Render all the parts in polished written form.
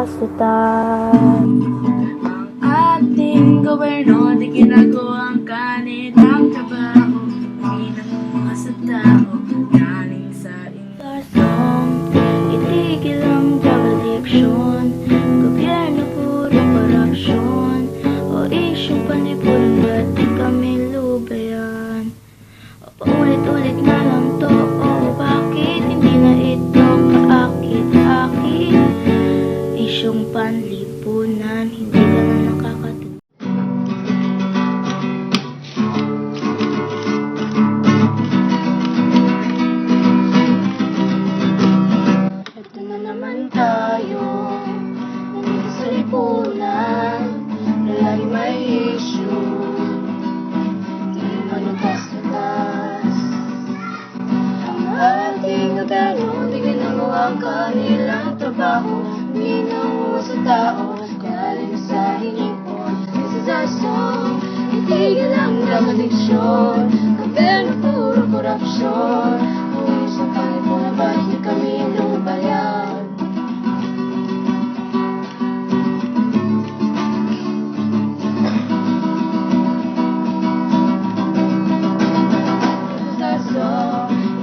kaluwastutan. Ang ating gobyerno di ginagawa ang kanilang trabaho, hindi nangunga sa tao, galing sa intasong. Itigil ang drug addiction, gobyerno puro korupsyon, o isyong panlipunan, ba't di kami lubayan? O paulit-ulit na lang to, o bakit hindi na ito kaakit-akit? Isyong panlipunan, hindi ka na nakakatulog. Ito na naman tayo, nandito sa lipunan, na lagi may issue, di malutas na tas. Ang ating gobyerno, di ginagawa ang kanilang trabaho, hindi nangunga sa tao, galing sa hinipon. This is our song, itigil ang drug addiction, gobyerno puro korupsyon, uwi sa panlipunan, ba't di kami lubayan?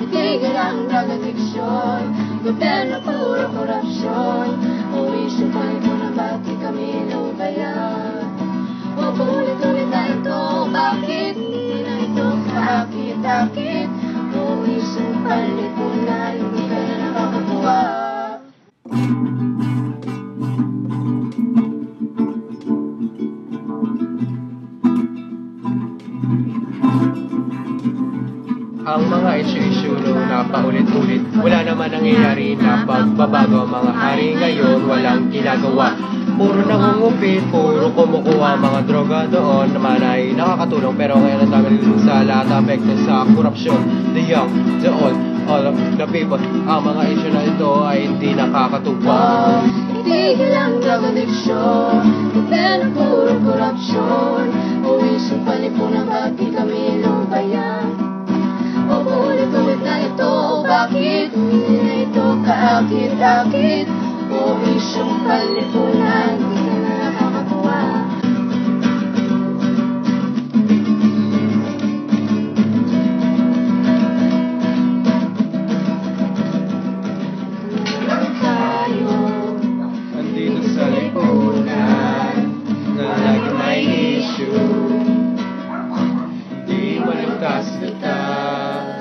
Itigil ang drug addiction, gobyerno puro korupsyon, uwi sa panlipunan, ba't di kami lubayan? O paulit-ulit na ito, bakit hindi na ito kaakit-akit? Uwi sa panlipunan, hindi ka na nakakatuwa. Ang mga issue na paulit-ulit, wala naman nangyayari na pagbabago. Ang mga hari ngayon walang ginagawa, puro nangungupit, puro kumukuha. Mga droga doon naman ay nakakatulong, pero ngayon ang dami sa lahat ng apekto sa korupsyon. The young, the old, all of the people. Ang mga issue na ito ay hindi nakakatuwa. Itigil ang drug addiction, gobyerno puro korupsyon, uwi sa panlipunan, ba't di kami lubayan? O paulit-ulit na ito, bakit hindi na ito kaakit-akit? Uwi sa panlipunan, hindi ka na nakakatuwa. Tayo, Andito sa lipunan, na lagi may issue, di maligtas na tas.